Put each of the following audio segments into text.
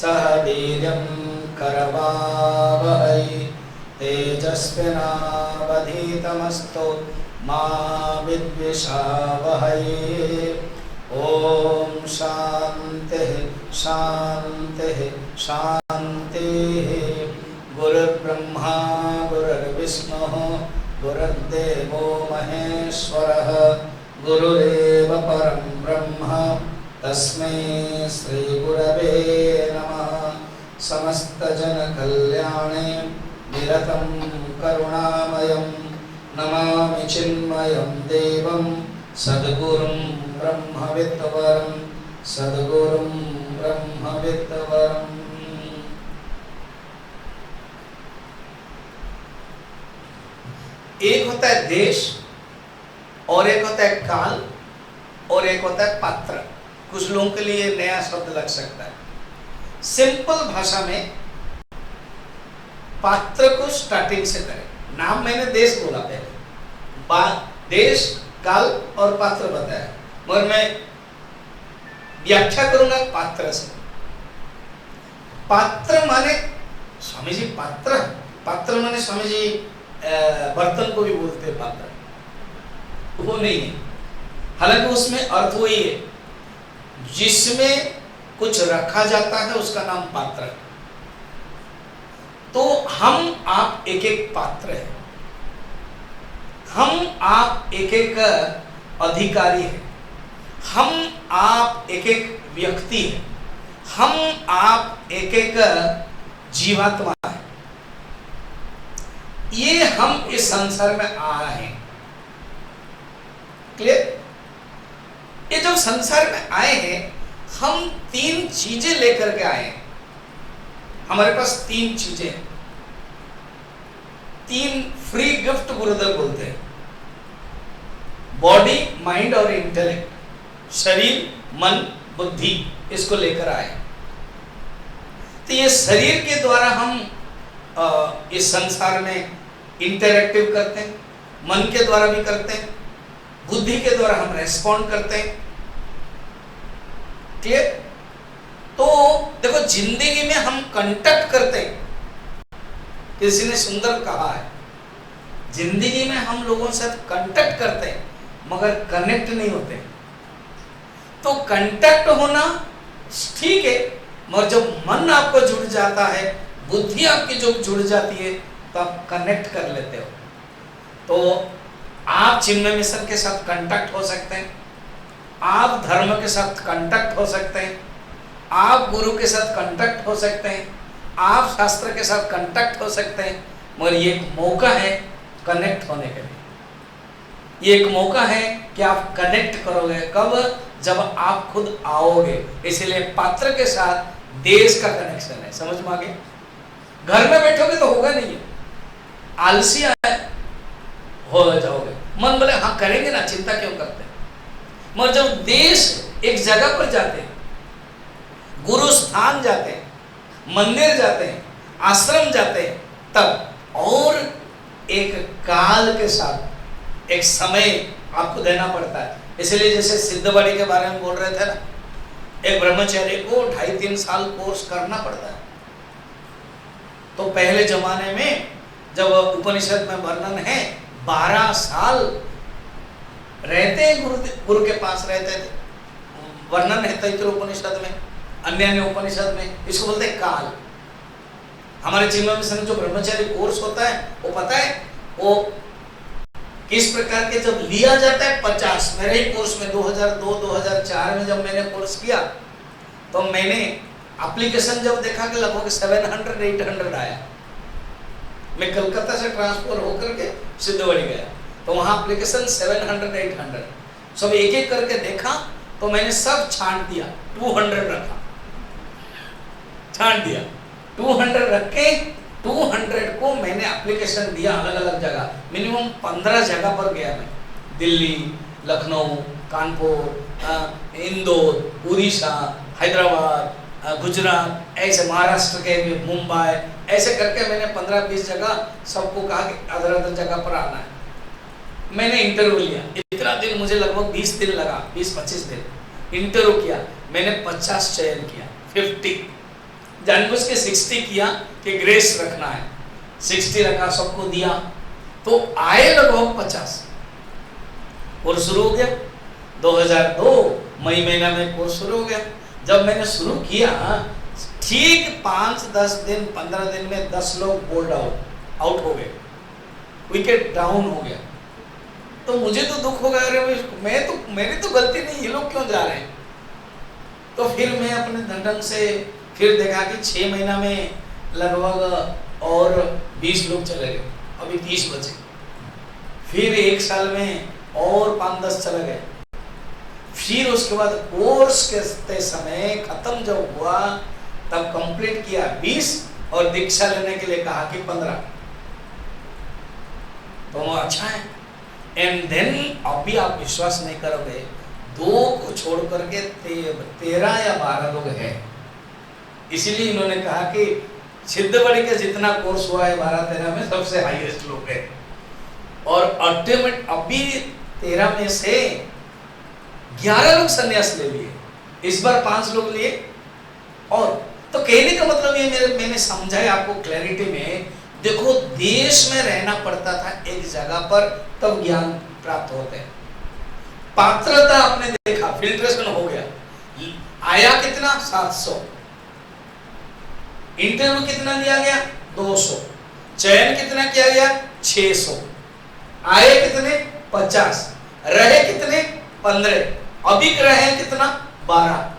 सह वीर्यं करवावहै तेजस्विनावधीतमस्तु मा विद्विषावहै। ओम शांति शांति शांति। गुरुर्ब्रह्मा गुरुर्विष्णुः गुरुर्देवो महेश्वरः गुरुरेव परं ब्रह्म तस्मै श्री गुरवे नमः। समस्त जन कल्याणे निरतं करुणामयं नमामि चिन्मयं देवं सद्गुरुं ब्रह्मविद्वरं सद्गुरुं ब्रह्मविद्वरम्। एक होता है देश और एक होता है काल और एक होता है पात्र। कुछ लोगों के लिए नया शब्द लग सकता है। सिंपल भाषा में पात्र को स्टार्टिंग से करें। नाम मैंने देश बोला पहले, देश काल और पात्र बताया, मगर मैं व्याख्या करूंगा पात्र से। पात्र माने स्वामी जी पात्र, पात्र माने स्वामी जी बर्तन को भी बोलते हैं पात्र, वो नहीं है। हालांकि उसमें अर्थ वही है, जिसमें कुछ रखा जाता है उसका नाम पात्र है। तो हम आप एक एक पात्र है, हम आप एक एक अधिकारी है, हम आप एक एक व्यक्ति है, हम आप एक एक जीवात्मा है। ये हम इस संसार में आए हैं। क्लियर? ये जब संसार में आए हैं, हम तीन चीजें लेकर के आए हैं। हमारे पास तीन चीजें हैं, तीन फ्री गिफ्ट गुरुदेव बोलते हैं। बॉडी, माइंड और इंटेलेक्ट, शरीर, मन, बुद्धि, इसको लेकर आए। तो ये शरीर के द्वारा हम इस संसार में इंटरैक्टिव करते हैं, मन के द्वारा भी करते हैं, बुद्धि के द्वारा हम रेस्पॉन्ड करते हैं। क्लियर? तो देखो, जिंदगी में हम कांटेक्ट करते हैं। किसी ने सुंदर कहा है, जिंदगी में हम लोगों से कांटेक्ट करते हैं मगर कनेक्ट नहीं होते। तो कांटेक्ट होना ठीक है, मगर जब मन आपको जुड़ जाता है, बुद्धि आपकी जो जुड़ जाती है, तो आप कनेक्ट कर लेते हो। तो आप चिन्मय मिशन के साथ कांटेक्ट हो सकते हैं, आप धर्म के साथ कांटेक्ट हो सकते हैं, आप गुरु के साथ कांटेक्ट हो सकते हैं, आप शास्त्र के साथ कांटेक्ट हो सकते हैं। मगर ये एक मौका है कनेक्ट होने के लिए। ये एक मौका है कि आप कनेक्ट करोगे कब? जब आप खुद आओगे। इसलिए पात्र के साथ देश का कनेक्शन है। समझ में आ गया? घर में बैठोगे तो होगा नहीं है, आलसी हो जाओगे। मन बोले हाँ करेंगे ना, चिंता क्यों करते हैं। मगर जब देश एक जगह पर जाते हैं, गुरु स्थान जाते हैं, मंदिर जाते हैं, आश्रम जाते हैं, तब और एक काल के साथ एक समय आपको देना पड़ता है। इसलिए जैसे सिद्धबाड़ी के बारे में बोल रहे थे ना, एक ब्रह्मचारी को 2.5-3 साल कोर्स करना पड़ता है। तो पहले जमाने में जब उपनिषद में वर्णन है, 12 साल रहते गुरु के पास रहते थे। वर्णन है तैत्तिरीय उपनिषद में, अन्य उपनिषद में। इसको बोलते हैं काल। हमारे चिन्मय मिशन जो ब्रह्मचारी कोर्स होता है, वो पता है वो किस प्रकार के जब लिया जाता है। 50 मेरे ही कोर्स में 2002-2004 में जब मैंने कोर्स किया, तो मैंने एप्लीकेशन जब देखा कि लगभग 700-800 आया। मैं कलकत्ता से ट्रांसफर होकर के सिद्धवाड़ी गया, तो वहाँ एप्लीकेशन 700-800 सब एक एक करके देखा, तो मैंने सब छांट दिया, 200 रखा, छांट दिया 200 रख के 200 को मैंने एप्लीकेशन दिया अलग अलग जगह। मिनिमम 15 जगह पर गया मैं, दिल्ली, लखनऊ, कानपुर, इंदौर, उड़ीसा, हैदराबाद, गुजरात, ऐसे महाराष्ट्र के भी, मुंबई, ऐसे करके मैंने 15-20 जगह सबको कहा कि अदर अदर जगह पर आना है। मैंने इंटरव्यू लिया, इतना दिन मुझे लगभग 20 दिन लगा, 20-25 दिन इंटरव्यू किया। मैंने 50 चयन किया, 50 जानबूझ के 60 किया कि ग्रेस रखना है, 60 रखा, सबको दिया, तो आए लगभग 50। कोर्स शुरू हो गया 2002 मई महीना में कोर्स शुरू हो गया। जब मैंने शुरू किया ठीक 5-10 दिन 15 दिन में 10 लोग बोल्ड आउट हो गए, विकेट डाउन हो गया। तो मुझे तो दुख हो गया, अरे मेरी तो गलती नहीं, ये लोग क्यों जा रहे हैं। तो फिर मैं अपने ढंग से फिर देखा कि 6 महीना में लगभग और 20 लोग चले गए, अभी 30 बचे। फिर 1 साल में और 5-10 चले गए। फिर उसके बाद कोर्स के समय खत्म जब हुआ तब कंप्लीट किया 20 और दीक्षा लेने के लिए कहा कि 15। तो अच्छा है। एंड देन अभी आप विश्वास नहीं करोगे, 2 को छोड़ करके 13 या 12 लोग हैं। इसीलिए इन्होंने कहा कि सिद्धबड़ी का जितना कोर्स हुआ है 12-13 में सबसे हाईएस्ट लोग है। और अल्टीमेट अभी 13 में से 11 लोग संन्यास ले लिए, इस बार 5 लोग लिए। और तो कहने का मतलब ये मैंने समझा है आपको क्लैरिटी में। देखो, देश में रहना पड़ता था एक जगह पर, तब ज्ञान प्राप्त होते हैं। पात्रता आपने देखा, फिल्ट्रेशन हो गया, आया कितना 700, इंटरव्यू कितना दिया गया 200, चयन कितना किया गया 600, आए कितने 50, रहे कितने 15, अभी रहे कितना 12।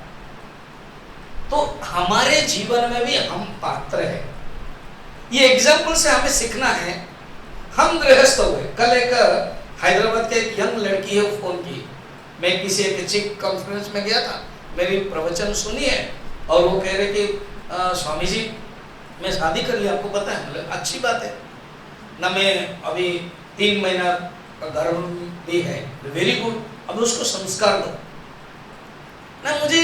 तो हमारे जीवन में भी हम पात्र हैं। ये एग्जाम्पल से हमें सीखना है। हम गृहस्थ हो गए। कल एक हैदराबाद के एक यंग लड़की है, फोन की, मैं किसी एक चिक कॉन्फ्रेंस में गया था, मेरी प्रवचन सुनी है और वो कह रहे कि स्वामी जी मैं शादी कर लिया, आपको पता है। मतलब अच्छी बात है ना, मैं अभी 3 महीना का गर्भ भी है, वेरी गुड, अब उसको संस्कार दो ना। मुझे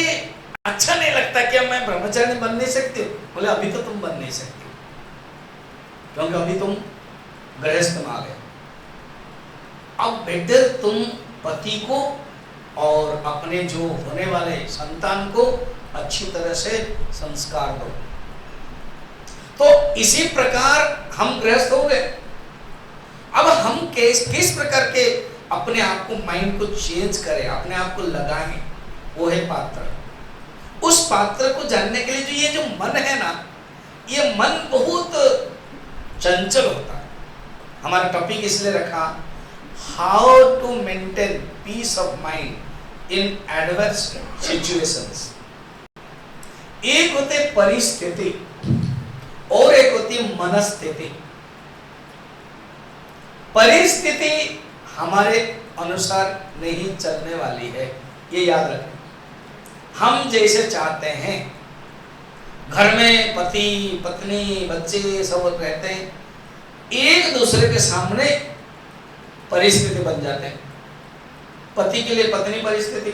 अच्छा नहीं लगता कि मैं ब्रह्मचारी बन नहीं सकती। बोले अभी तो तुम बन नहीं सकती क्योंकि अभी तुम गृहस्थ में आ गए। अब बेटर तुम पति को और अपने जो होने वाले संतान को अच्छी तरह से संस्कार दो। तो इसी प्रकार हम गृहस्थ हो गए। अब हम किस प्रकार के अपने आप को माइंड को चेंज करें, अपने आप को लगाएं, वो है पात्र। उस पात्र को जानने के लिए ये जो मन है ना, ये मन बहुत चंचल होता है। हमारा टॉपिक इसलिए रखा, how to maintain peace of mind in adverse situations. एक होते परिस्थिति और एक होती मनस्थिति। परिस्थिति हमारे अनुसार नहीं चलने वाली है, ये याद रखें। हम जैसे चाहते हैं, घर में पति पत्नी बच्चे सब रहते हैं, एक दूसरे के सामने परिस्थिति बन जाते हैं। पति के लिए पत्नी परिस्थिति,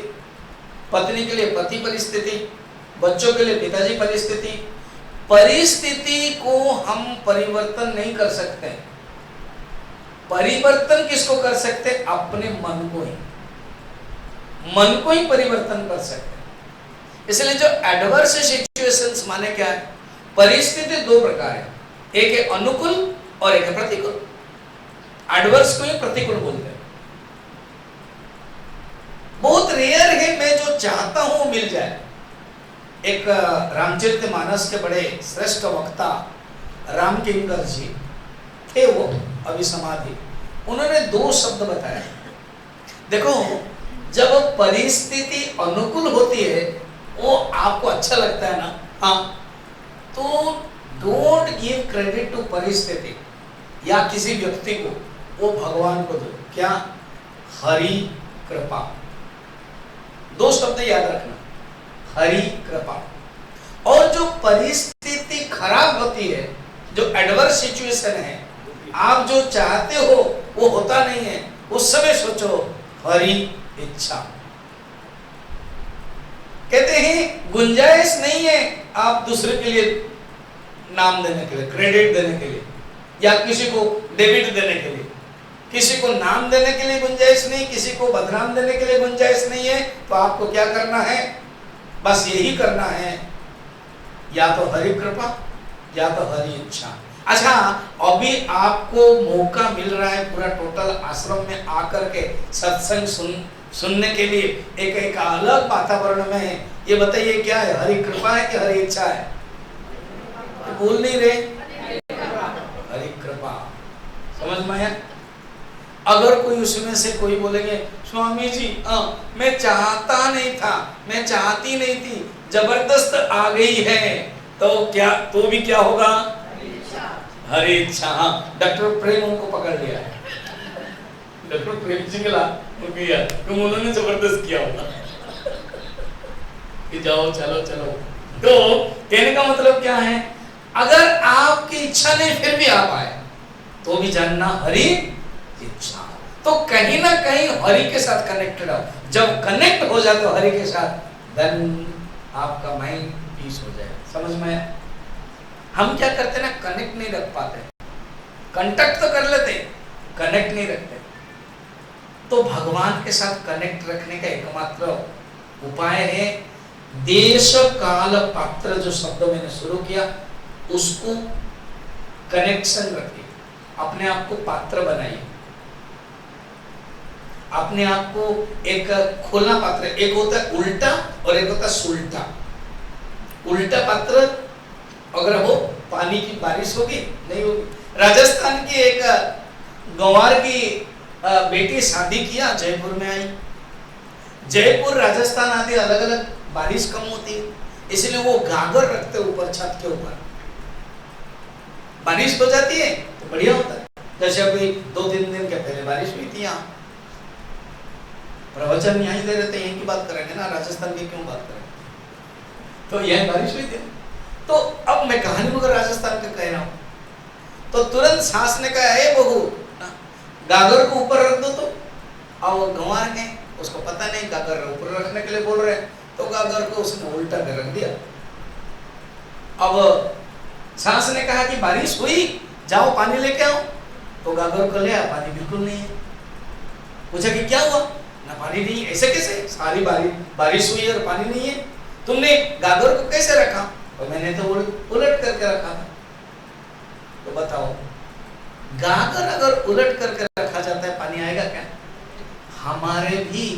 पत्नी के लिए पति परिस्थिति, बच्चों के लिए पिताजी परिस्थिति। परिस्थिति को हम परिवर्तन नहीं कर सकते। परिवर्तन किसको कर सकते? अपने मन को ही, मन को ही परिवर्तन कर सकते। इसलिए जो एडवर्स सिचुएशंस माने क्या है? परिस्थिति 2 प्रकार है, एक है अनुकूल और एक है प्रतिकूल। एडवर्स को ही प्रतिकूल बोलते हैं। बहुत रेयर है मैं जो चाहता हूं मिल जाए। एक रामचरितमानस के बड़े श्रेष्ठ वक्ता रामकिंकर जी थे, वो अभी समाधि, उन्होंने 2 शब्द बताए। देखो, जब परिस्थिति अनुकूल होती है, वो आपको अच्छा लगता है ना, हाँ, तो डोंट गिव क्रेडिट टू परिस्थिति या किसी व्यक्ति को, वो भगवान को दो। क्या? हरि कृपा। 2 शब्द याद रखना, हरि कृपा। और जो परिस्थिति खराब होती है, जो एडवर्स सिचुएशन है, आप जो चाहते हो वो होता नहीं है, उस समय सोचो हरि इच्छा। कहते हैं गुंजाइश नहीं है आप दूसरे के लिए नाम देने के लिए, क्रेडिट देने के लिए, या किसी को डेबिट देने के लिए। किसी को नाम देने के लिए गुंजाइश नहीं, किसी को बदनाम देने के लिए गुंजाइश नहीं है। तो आपको क्या करना है? बस यही करना है या तो हरि कृपा या तो हरि इच्छा। अच्छा, अभी आपको मौका मिल रहा है पूरा टोटल आश्रम में आकर के सत्संग सुनने के लिए, एक अलग वातावरण में है। ये बताइए क्या है, हरि कृपा है कि हरि इच्छा है? बोल नहीं रहे, हरि कृपा। समझ में आया? अगर कोई उसमें से कोई बोलेंगे स्वामी जी मैं चाहता नहीं था, मैं चाहती नहीं थी, जबरदस्त आ गई है, तो क्या, तो भी क्या होगा? हरि इच्छा। हाँ, डॉक्टर प्रेम उनको पकड़ लिया है, डॉक्टर प्रेम सिंगला किया, तुम उन्होंने जबरदस्त किया होगा कि जाओ चलो चलो। तो कहने का मतलब क्या है, अगर आपकी इच्छा नहीं फिर भी आप आए तो भी जानना हरि इच्छा। तो कहीं ना कहीं हरि के साथ कनेक्टेड हो। जब कनेक्ट हो जाते हो हरि के साथ, देन आपका माइंड पीस हो जाए। समझ में आया? हम क्या करते ना, कनेक्ट नहीं रख पाते, कांटेक्ट तो कर लेते, कनेक्ट नहीं रखते। तो भगवान के साथ कनेक्ट रखने का एकमात्र उपाय है देश काल पात्र, जो शब्द मैंने शुरू किया उसको कनेक्शन रखिए, अपने आप को पात्र बनाइए, अपने आप को एक खोलना पात्र। एक होता है उल्टा और एक होता है सुल्टा। उल्टा पात्र अगर हो, पानी की बारिश होगी नहीं होगी। राजस्थान की एक गंवार की बेटी शादी किया, जयपुर में आई। जयपुर राजस्थान आदि अलग अलग बारिश कम होती है, इसलिए वो गागर रखते ऊपर छत के ऊपर, बारिश हो जाती है तो बढ़िया होता है। जैसे अभी 2-3 दिन के पहले बारिश हुई थी यहाँ, प्रवचन यहीं दे रहे थे, यहीं की बात करेंगे ना, राजस्थान की क्यों बात करेंगे। तो यह बारिश हुई थी। तो अब मैं कहानी मगर राजस्थान का कह रहा हूं, तो तुरंत सास ने कहा है बहू गागर को ऊपर रख दो। तो अब गंवार के उसको पता नहीं गागर ऊपर रखने के लिए बोल रहे हैं, तो गागर को उसने उल्टा कर रख दिया। अब सास ने कहा कि बारिश हुई, जाओ पानी लेके आओ, तो गागर को ले आया, पानी बिल्कुल नहीं है। पूछा कि क्या हुआ? ना पानी नहीं, ऐसे कैसे, सारी बारिश हुई और पानी नहीं है, तुमने गागर को कैसे रखा? और मैंने तो उलट करके रखा था। तो बताओ, गागर अगर उलट करके रखा जाता है, पानी आएगा क्या? हमारे भी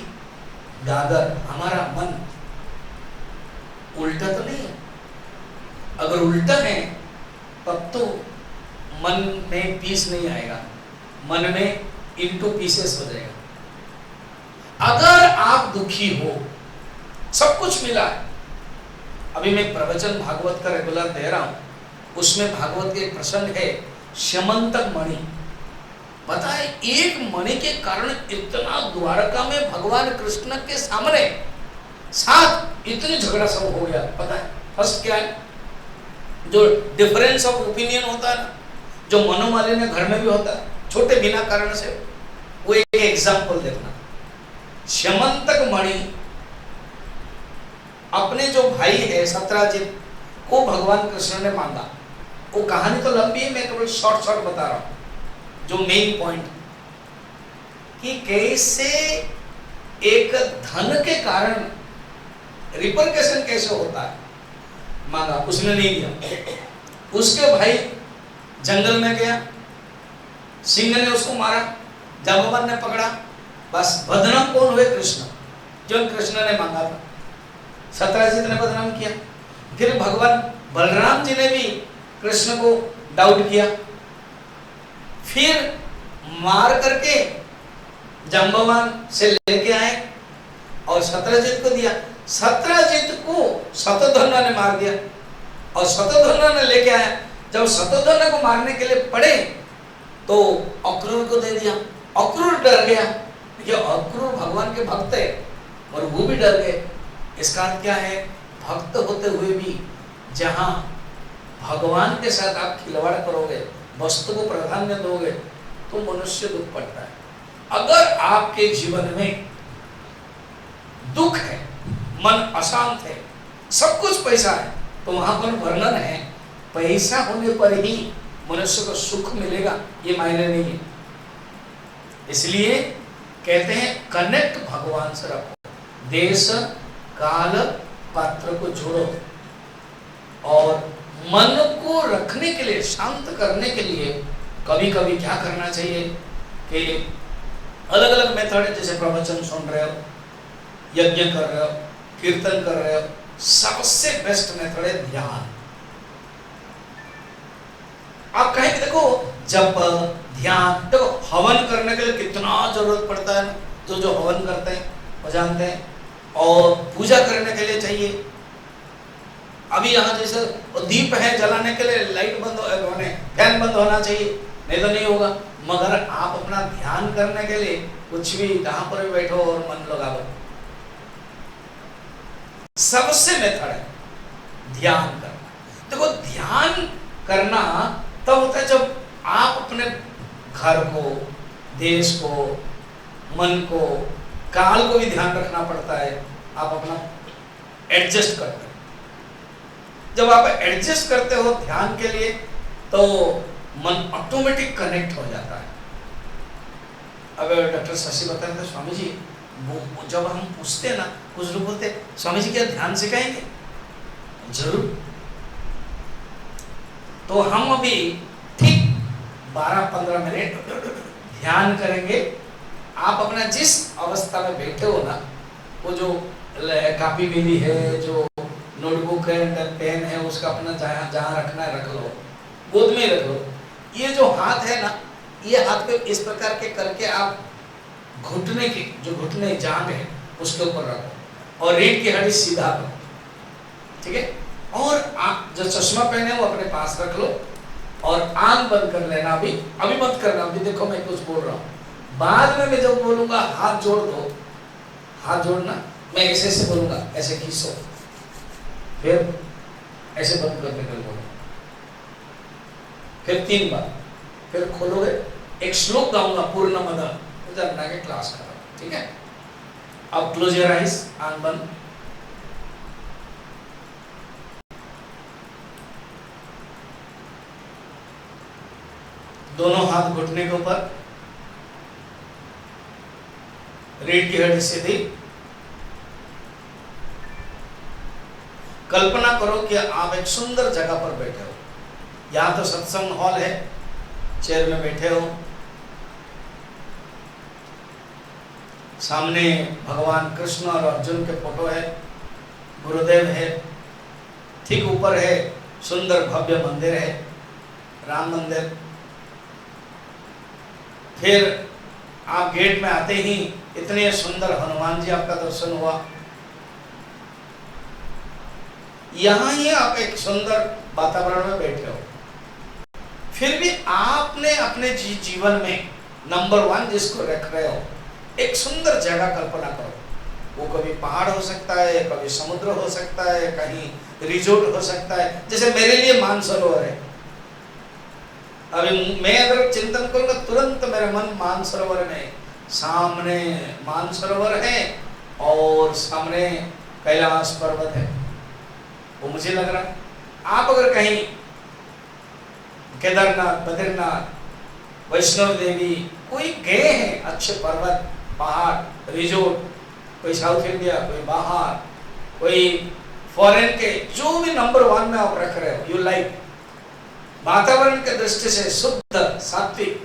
गागर, हमारा मन उल्टा तो नहीं है। अगर उल्टा है तब तो मन में पीस नहीं आएगा, मन में इनटू पीसेस हो जाएगा। अगर आप दुखी हो, सब कुछ मिला है, अभी मैं प्रवचन भागवत का रेगुलर दे रहा हूं, उसमें भागवत के प्रसंग है श्यमंतक मणि। पता है, एक मणि के कारण इतना द्वारका में भगवान कृष्ण के सामने साथ इतने झगड़ा सब हो गया। पता है फर्स्ट क्या है? जो डिफरेंस ऑफ ओपिनियन होता है ना, जो मनोमालिन्य घर में भी होता है छोटे बिना कारण से, वो एक एग्जाम्पल देखना। श्यमंतक मणि अपने जो भाई है सत्राजित को भगवान कृष्ण ने मांगा। वो कहानी तो लंबी है, मैं केवल शॉर्ट बता रहा हूं, जो मेन पॉइंट कि कैसे एक धन के कारण रिपरकशन कैसे होता है। मांगा, उसने नहीं दिया। उसके भाई जंगल में गया, सिंह ने उसको मारा, जांबवान ने पकड़ा, बस बदनाम कौन हुए? कृष्ण, जो कृष्ण ने मांगा था। सत्राजित ने बदनाम किया। फिर भगवान बलराम जी ने भी कृष्ण को डाउट किया, फिर मार करके जांबवान से लेके आए और सत्राजित को दिया। सत्राजित को शतधन्व ने मार दिया और शतधन्व ने लेके आया। जब शतधन्व को मारने के लिए पड़े तो अक्रूर को दे दिया। अक्रूर डर गया, देखिए अक्रूर भगवान के भक्त है और वो भी डर गए। इसका अर्थ क्या है? भक्त होते हुए भी जहां भगवान के साथ आप खिलवाड़ करोगे, वस्तु को प्राधान्य दोगे, तो मनुष्य दुख पड़ता है। अगर आपके जीवन में दुख है, मन अशांत है, सब कुछ पैसा है, तो वहां पर वर्णन है पैसा होने पर ही मनुष्य को सुख मिलेगा, ये मायने नहीं है। इसलिए कहते हैं कनेक्ट भगवान से रखो, देश काल पात्र को जोड़ो। और मन को रखने के लिए, शांत करने के लिए कभी कभी क्या करना चाहिए कि अलग अलग मेथड है, जैसे प्रवचन सुन रहे हो, यज्ञ कर रहे हो, कीर्तन कर रहे हो, सबसे बेस्ट मेथड है ध्यान। आप कहेंगे देखो जब ध्यान, देखो हवन करने के लिए कितना जरूरत पड़ता है ना, जो हवन करते हैं वो जानते हैं, और पूजा करने के लिए चाहिए। अभी यहाँ जैसे दीप है जलाने के लिए लाइट बंद होने, फैन बंद होना चाहिए, नहीं तो नहीं होगा। मगर आप अपना ध्यान करने के लिए कुछ भी जहां पर भी बैठो और मन लगा दो, सबसे मेथड है ध्यान करना। देखो ध्यान करना तब होता है जब आप अपने घर को, देश को, मन को, काल को भी ध्यान रखना पड़ता है। आप अपना एडजस्ट करते हैं। जब आप एडजस्ट करते हो ध्यान के लिए तो मन ऑटोमेटिक कनेक्ट हो जाता है। अगर डॉक्टर शशि बताते थे स्वामी जी, वो जब हम पूछते हैं ना, कुछ लोग बोलते स्वामी जी क्या ध्यान सिखाएंगे? जरूर। तो हम अभी ठीक 12-15 मिनट ध्यान करेंगे। आप अपना जिस अवस्था में बैठे हो ना, वो जो कापी मिली है, जो नोटबुक है, पेन है, उसका अपना जहाँ रखना है रख लो, गोद में रख लो। ये जो हाथ है ना, ये हाथ पे इस प्रकार के करके आप घुटने की, जो घुटने जांघ है उसके ऊपर रखो और रीढ़ की हड्डी सीधा करो, ठीक है। और आप जो चश्मा पहने वो अपने पास रख लो और आंख बंद कर लेना। अभी मत करना, अभी देखो मैं कुछ बोल रहा हूँ। बाद में मैं जब बोलूंगा हाथ जोड़ दो, हाथ जोड़ना, मैं ऐसे ऐसे बोलूंगा, ऐसे खींचो, फिर ऐसे बंद करने के लिए बोलो, फिर 3 बार, फिर खोलोगे। एक श्लोक गाऊंगा पूर्णमद, उधर बना के क्लास करो, ठीक है। अब क्लोज योर आइज, आंख बंद। दोनों हाथ घुटने के ऊपर, रीढ़ की हड्डी सीधी। कल्पना करो कि आप एक सुंदर जगह पर बैठे हो। यहाँ तो सत्संग हॉल है, चेयर में बैठे हो, सामने भगवान कृष्ण और अर्जुन के फोटो है, गुरुदेव है, ठीक ऊपर है सुंदर भव्य मंदिर है, राम मंदिर। फिर आप गेट में आते ही इतने सुंदर हनुमान जी आपका दर्शन हुआ। यहाँ ही आप एक सुंदर वातावरण में बैठे हो। फिर भी आपने अपने जीवन में नंबर 1 जिसको रख रहे हो, एक सुंदर जगह कल्पना करो। वो कभी पहाड़ हो सकता है, कभी समुद्र हो सकता है, कहीं रिजोर्ट हो सकता है। जैसे मेरे लिए मानसरोवर है। अभी मैं अगर चिंतन करूंगा तुरंत मेरा मन मानसरोवर में, सामने मानसरोवर है और सामने कैलाश पर्वत है, वो मुझे लग रहा है। आप अगर कहीं केदारनाथ, बद्रीनाथ, वैष्णव देवी कोई गए हैं, अच्छे पर्वत, पहाड़, रिजोर्ट, कोई साउथ इंडिया, कोई बाहर, कोई फॉरेन के, जो भी नंबर 1 में आप रख रहे हो, यू लाइक, वातावरण के दृष्टि से शुद्ध, सात्विक,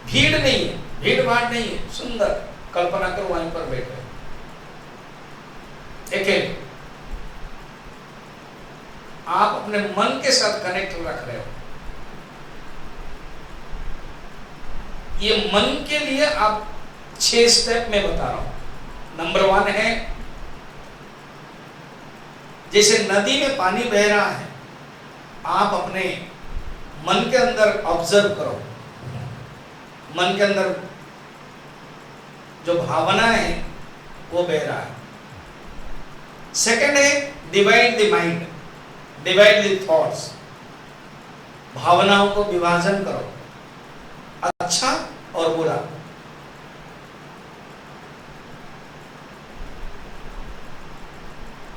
भीड़ नहीं है, भीड़ भाड़ नहीं है, सुंदर, कल्पना करो वहीं पर बैठे अकेले। आप अपने मन के साथ कनेक्ट रख रहे हो। ये मन के लिए आप 6 स्टेप में बता रहा हूं। नंबर 1 है, जैसे नदी में पानी बह रहा है, आप अपने मन के अंदर ऑब्जर्व करो, मन के अंदर जो भावना है वो बह रहा है। सेकंड है, divide the mind, divide the thoughts, भावनाओं को विभाजन करो, अच्छा और बुरा।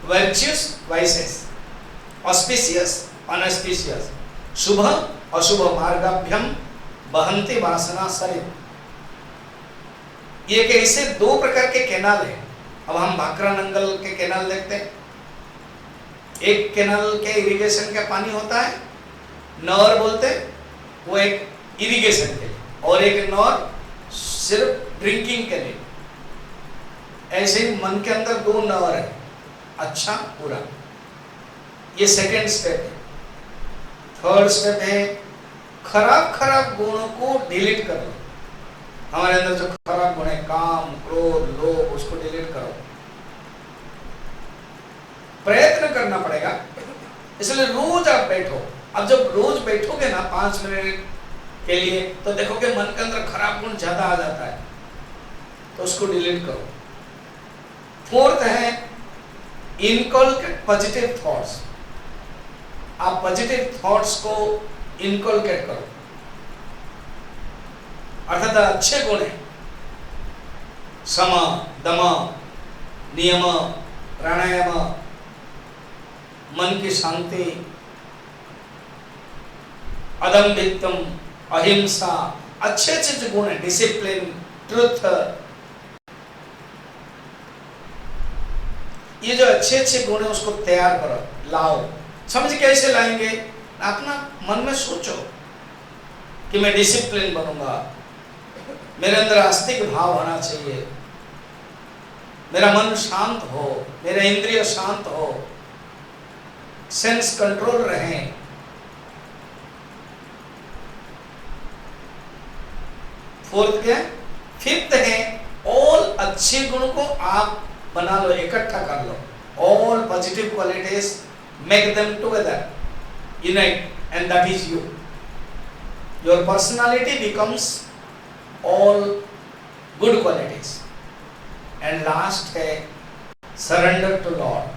वर्च्यूज, वाइसेस, ऑस्पिशियस, अनऑस्पिशियस, शुभ अशुभ मार्गाभ्यम बहंती वासना सरित। ये कैसे 2 प्रकार के कैनाल है। अब हम भाखरा नंगल के कैनाल देखते हैं, एक कैनाल के इरिगेशन का पानी होता है, नहर बोलते हैं, वो एक इरिगेशन के लिए, और एक नहर सिर्फ ड्रिंकिंग के लिए। ऐसे ही मन के अंदर दो नहर है, अच्छा बुरा। ये सेकेंड स्टेप है। थर्ड स्टेप है खराब खराब गुणों को डिलीट कर लो। हमारे अंदर जो खराब गुण है, काम, क्रोध, लोभ, उसको डिलीट करो। प्रयत्न करना पड़ेगा, इसलिए रोज आप बैठो। अब जब रोज बैठोगे ना 5 मिनट के लिए, तो देखोगे मन के अंदर खराब गुण ज्यादा आ जाता है, तो उसको डिलीट करो। फोर्थ है इनकलकेट पॉजिटिव थॉट्स। आप पॉजिटिव थॉट्स को इनकलकेट करो, अर्थात अच्छे गुण है, सम, दम, नियम, प्राणायाम, मन की शांति, अदम्भित्वम, अहिंसा, अच्छे अच्छे जो गुण है, डिसिप्लिन, ट्रुथ, ये जो अच्छे अच्छे गुण है उसको तैयार करो, लाओ। समझ कैसे लाएंगे? अपना मन में सोचो कि मैं डिसिप्लिन बनूंगा, मेरे अंदर आस्तिक भाव होना चाहिए, मेरा मन शांत हो, मेरे इंद्रिय शांत हो, सेंस कंट्रोल रहे। फोर्थ क्या है? फिफ्थ है ऑल अच्छे गुण को आप बना लो, इकट्ठा कर लो। All positive qualities make them together, unite, and that is you. Your personality becomes all good qualities. And last है सरेंडर टू लॉर्ड,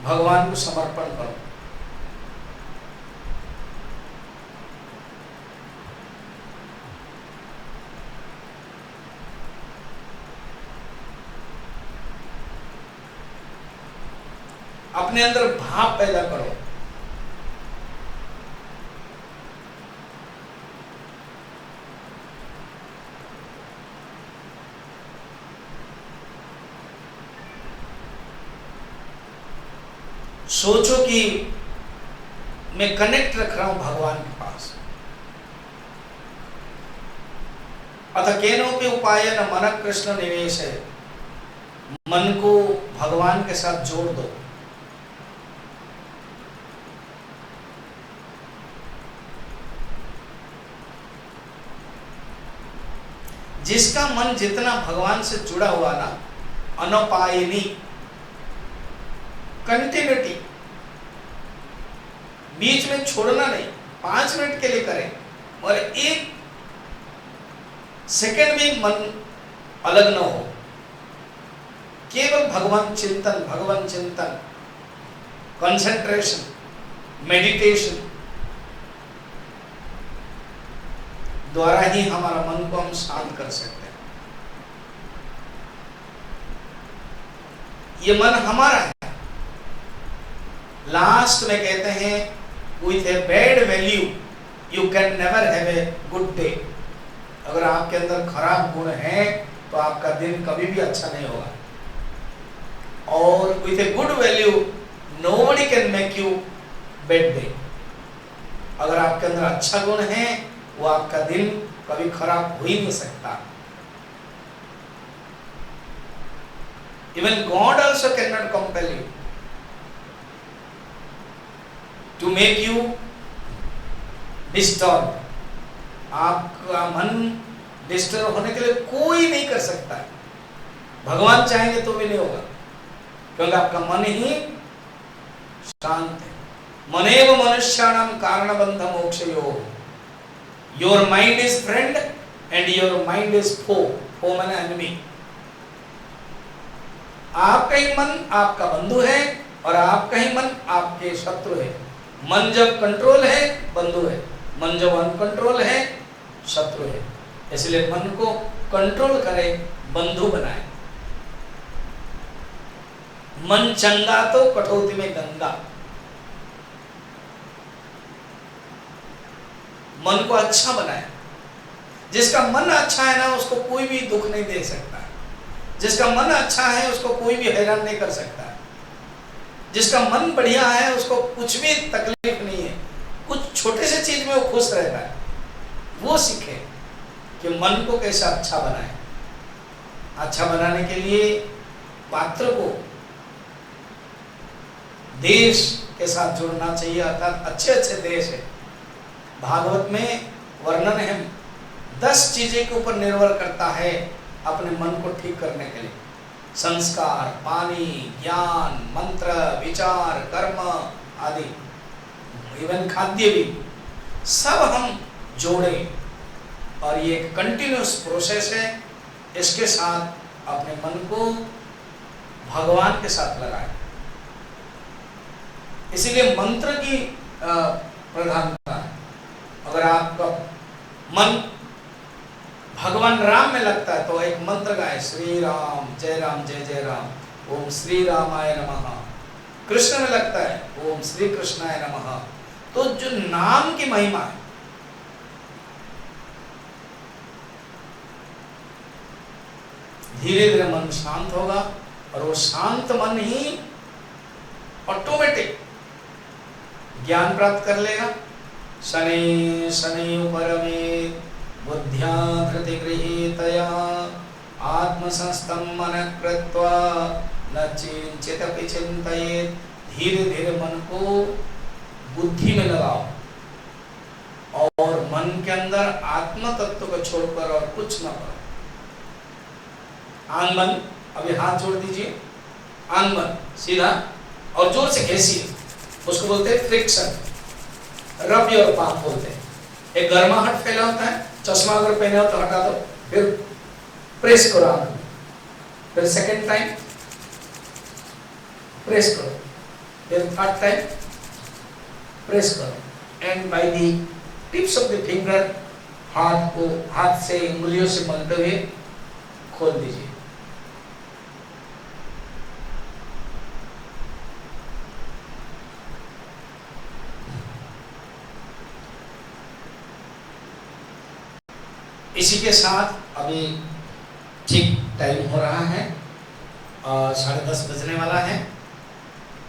भगवान को समर्पण करो। अपने अंदर भाव पैदा करो। सोचो कि मैं कनेक्ट रख रहा हूं भगवान के पास। अतः केनोपि उपायेन मनः कृष्ण निवेश है, मन को भगवान के साथ जोड़ दो। जिसका मन जितना भगवान से जुड़ा हुआ ना, अनोपायनी, कंटिन्यूटी, बीच में छोड़ना नहीं। 5 मिनट के लिए करें और 1 सेकंड भी मन अलग न हो, केवल भगवान चिंतन, कंसंट्रेशन, मेडिटेशन द्वारा ही हमारा मन को हम शांत कर सकते हैं। ये मन हमारा है। लास्ट में कहते हैं with a bad value you can never have a good day। अगर आपके अंदर खराब गुण है तो आपका दिन कभी भी अच्छा नहीं होगा। और with a good value nobody can make you bad day। अगर आपके अंदर अच्छा गुण है वो आपका दिन कभी खराब हो ही नहीं सकता। Even God also cannot compel you to make you disturbed। आपका मन डिस्टर्ब होने के लिए कोई नहीं कर सकता है। भगवान चाहेंगे तो भी नहीं होगा, क्योंकि आपका मन ही शांत है। मनेव मनुष्याणाम कारणबंध मोक्षयोः। Your mind is friend and your mind is foe. Foe माने एनिमी। आपका ही मन आपका बंधु है और आपका ही मन आपके शत्रु है। मन जब कंट्रोल है बंधु है, मन जब अनकंट्रोल है शत्रु है। इसलिए मन को कंट्रोल करें, बंधु बनाए। मन चंगा तो कठौती में गंगा। मन को अच्छा बनाए। जिसका मन अच्छा है ना, उसको कोई भी दुख नहीं दे सकता। जिसका मन अच्छा है उसको कोई भी हैरान नहीं कर सकता। जिसका मन बढ़िया है उसको कुछ भी तकलीफ नहीं है, कुछ छोटे से चीज में वो खुश रहता है। वो सीखे कि मन को कैसे अच्छा बनाए। अच्छा बनाने के लिए पात्र को देश के साथ जुड़ना चाहिए, अर्थात अच्छे अच्छे देश है। भागवत में वर्णन है 10 चीजें के ऊपर निर्भर करता है अपने मन को ठीक करने के लिए। संस्कार, पानी, ज्ञान, मंत्र, विचार, कर्म आदि, इवन खाद्य भी सब हम जोड़े और ये कंटिन्यूस प्रोसेस है। इसके साथ अपने मन को भगवान के साथ लगाएं। इसीलिए मंत्र की प्रधानता है। अगर आपका मन भगवान राम में लगता है तो एक मंत्र गाए, श्री राम जय राम, ओम श्री रामाय नमः। कृष्ण में लगता है ओम श्री कृष्णाय नमः। तो जो नाम की महिमा है, धीरे धीरे मन शांत होगा और वो शांत मन ही ऑटोमेटिक ज्ञान प्राप्त कर लेगा। शनि शनि परमे बुद्ध्या धृति गृहीतया आत्मसंस्थं मनः कृत्वा न चिंतितपि चिन्तयेत्। धीरे धीरे मन को बुद्धि में लगाओ और मन के अंदर आत्म तत्व को छोड़कर और कुछ न करो। आंग बंद, अभी हाथ जोड़ दीजिए, आंग बंद सीधा और जोर से घिसिए। उसको बोलते हैं फ्रिक्शन, रब योर पाम बोलते हैं। एक गर्माहट फैला होता है, चश्मा अगर पहने हो तो हटा दो, फिर प्रेस करो आंख में, फिर सेकेंड टाइम प्रेस करो, फिर थर्ड टाइम प्रेस करो and by the tips of the finger हाथ से उंगलियों से मलते हुए खोल दीजिए। इसी के साथ अभी ठीक टाइम हो रहा है, 10:30 बजने वाला है।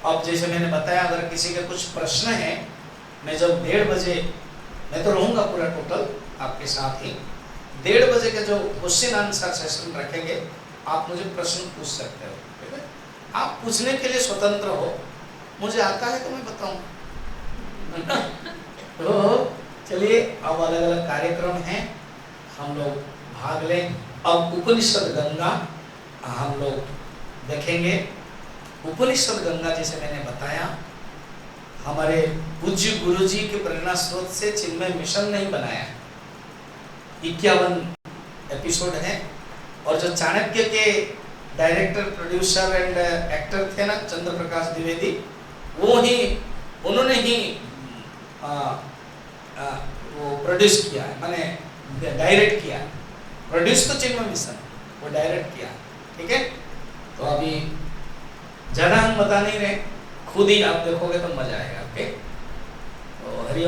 अब जैसे मैंने बताया, अगर किसी के कुछ प्रश्न हैं, मैं जब 1:30 बजे, मैं तो रहूँगा पूरा टोटल आपके साथ ही, 1:30 बजे का जो क्वेश्चन आंसर सेशन रखेंगे, आप मुझे प्रश्न पूछ सकते हो, ठीक है? आप पूछने के लिए स्वतंत्र हो, मुझे आता है तो मैं बताऊँगा। तो चलिए, अब अलग अलग कार्यक्रम हैं, हम लोग भाग लें। अब उपनिषद गंगा हम लोग देखेंगे। उपनिषद गंगा जैसे मैंने बताया, हमारे पूज्य गुरु जी के प्रेरणा स्रोत से चिन्मय मिशन नहीं बनाया। 51 एपिसोड है और जो चाणक्य के डायरेक्टर, प्रोड्यूसर एंड एक्टर थे ना, चंद्र प्रकाश द्विवेदी, वो ही, उन्होंने ही वो प्रोड्यूस किया है, माने डायरेक्ट किया। प्रोड्यूस तो चिन्मय मिशन, वो डायरेक्ट किया, ठीक है? तो अभी ज़्यादा हम बता नहीं रहे, खुद ही आप देखोगे तो मजा आएगा। ओके, तो हरि